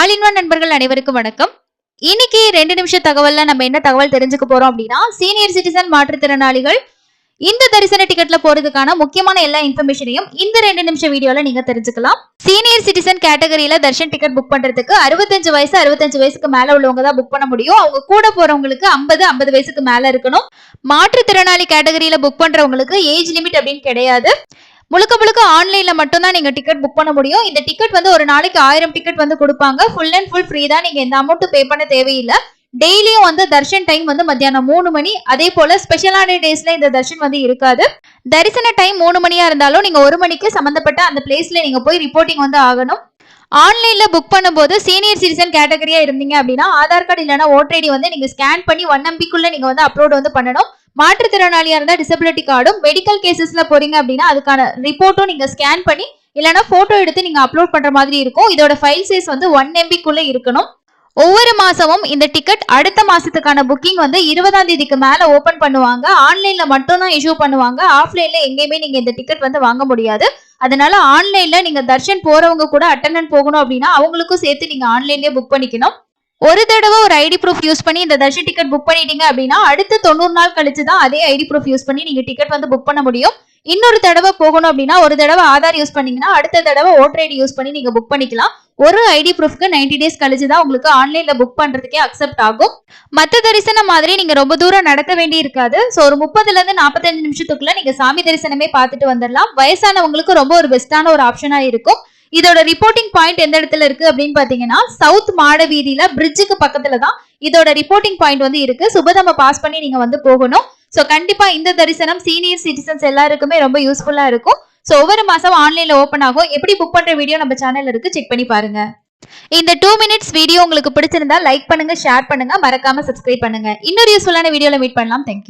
All in one நண்பர்கள் அனைவருக்கும் வணக்கம். இன்னைக்கு 2 நிமிஷ தகவல்ல நம்ம என்ன தகவல் தெரிஞ்சுக்க போறோம் அப்படின்னா, சீனியர் சிட்டிசன் மாற்றுத்திறனாளிகள் இந்த தரிசன டிக்கெட்ல போறதுக்கான முக்கியமான எல்லா இன்ஃபர்மேஷனையும் இந்த 2 நிமிஷ வீடியோல நீங்க தெரிஞ்சுக்கலாம். சீனியர் சிட்டிசன் கேட்டகரியில தர்ஷன் டிக்கெட் புக் பண்றதுக்கு 65 வயசுக்கு மேல உள்ளவங்க தான் புக் பண்ண முடியும். அவங்க கூட போறவங்களுக்கு 50 வயசுக்கு மேல இருக்கணும். மாற்றுத்திறனாளி கேட்டகரியில புக் பண்றவங்களுக்கு ஏஜ் லிமிட் அப்படின்னு கிடையாது. முழுக்க ஆன்லைன்ல மட்டும் தான் நீங்க டிக்கெட் புக் பண்ண முடியும். இந்த டிக்கெட் வந்து ஒரு நாளைக்கு 1000 டிக்கெட் வந்து கொடுப்பாங்க. ஃபுல் அண்ட் ஃபுல் ஃப்ரீ தான். நீங்க எந்த அமௌண்ட் பே பண்ண தேவையில்லை. டெய்லியும் வந்து தர்ஷன் டைம் வந்து மத்தியானம் 3 மணி. அதே போல ஸ்பெஷலான டேஸ்ல இந்த தர்ஷன் வந்து இருக்காது. தரிசன டைம் 3 மணியா இருந்தாலும் நீங்க 1 மணிக்கு சம்பந்தப்பட்ட அந்த பிளேஸ்ல நீங்க போய் ரிப்போர்ட்டிங் வந்து ஆகணும். ஆன்லைன்ல புக் பண்ணும்போது சீனியர் சிட்டிசன் கேட்டகரியா இருந்தீங்க அப்படின்னா ஆதார் கார்டு இல்லைன்னா ஓட்டர் ஐடி வந்து நீங்க ஸ்கேன் பண்ணி 1 MB நீங்க வந்து அப்லோட் வந்து பண்ணணும். மாற்றுத்திறனாளியா இருந்தா டிசபிலிட்டி கார்டும், மெடிக்கல் கேசஸ்ல போறீங்க அப்படின்னா அதுக்கான ரிப்போர்ட்டும் நீங்க ஸ்கேன் பண்ணி இல்லைன்னா போட்டோ எடுத்து நீங்க அப்லோட் பண்ற மாதிரி இருக்கும். இதோட ஃபைல் சைஸ் வந்து 1 MB இருக்கணும். ஒவ்வொரு மாசமும் இந்த டிக்கெட் அடுத்த மாசத்துக்கான புக்கிங் வந்து 20ஆம் தேதிக்கு மேல ஓபன் பண்ணுவாங்க. ஆன்லைன்ல மட்டும் தான் இஷ்யூ பண்ணுவாங்க. ஆஃப்லைன்ல எங்கேயுமே நீங்க இந்த டிக்கெட் வந்து வாங்க முடியாது. அதனால ஆன்லைன்ல நீங்க தர்ஷன் போறவங்க கூட அட்டெண்டன்ட் போகணும் அப்படின்னா அவங்களுக்கும் சேர்த்து நீங்க ஆன்லைன்லயே புக் பண்ணிக்கணும். ஒரு தடவை ஒரு ஐடி ப்ரூஃப் யூஸ் பண்ணி இந்த தர்ஷன் டிக்கெட் புக் பண்ணிட்டீங்க அப்படின்னா அடுத்து 90 நாள் கழிச்சு தான் அதே ஐடி ப்ரூஃப் யூஸ் பண்ணி நீங்க டிக்கெட் வந்து புக் பண்ண முடியும். இன்னொரு தடவை போகணும் அப்படின்னா ஒரு தடவை ஆதார் யூஸ் பண்ணீங்கன்னா அடுத்த தடவை ஓட்டர் ஐடி யூஸ் பண்ணி நீங்க புக் பண்ணிக்கலாம். ஒரு ஐடி ப்ரூஃப்க்கு 90 டேஸ் கழிச்சு தான் உங்களுக்கு ஆன்லைன்ல புக் பண்றதுக்கே அக்செப்ட் ஆகும். மத்த தரிசனம் மாதிரி நீங்க ரொம்ப தூரம் நடக்க வேண்டி இருக்காது. ஸோ ஒரு 30ல இருந்து 45 நிமிஷத்துக்குள்ள நீங்க சாமி தரிசனமே பார்த்துட்டு வந்துடலாம். வயசானவங்களுக்கு ரொம்ப ஒரு பெஸ்டான ஒரு ஆப்ஷனா இருக்கும். இதோட ரிப்போர்ட்டிங் பாயிண்ட் எந்த இடத்துல இருக்கு அப்படின்னு பாத்தீங்கன்னா சவுத் மாட வீதியில பிரிட்ஜுக்கு பக்கத்துல தான் இதோட ரிப்போர்ட்டிங் பாயிண்ட் வந்து இருக்கு. சுபதம பாஸ் பண்ணி நீங்க வந்து போகணும். சோ கண்டிப்பா இந்த தரிசனம் சீனியர் சிட்டிசன்ஸ் எல்லாருக்குமே ரொம்ப யூஸ்ஃபுல்லா இருக்கும். சோ ஒவ்வொரு மாசம் ஆன்லைன்ல ஓபன் ஆகும். எப்படி புக் பண்ற வீடியோ நம்ம சேனல்ல இருக்கு, செக் பண்ணி பாருங்க. இந்த 2 மினிட்ஸ் வீடியோ உங்களுக்கு பிடிச்சிருந்தா லைக் பண்ணுங்க, ஷேர் பண்ணுங்க, மறக்காம சப்ஸ்கிரைப் பண்ணுங்க. இன்னொரு யூஸ்ஃபுல்லான வீடியோல மீட் பண்ணலாம். தேங்க்யூ.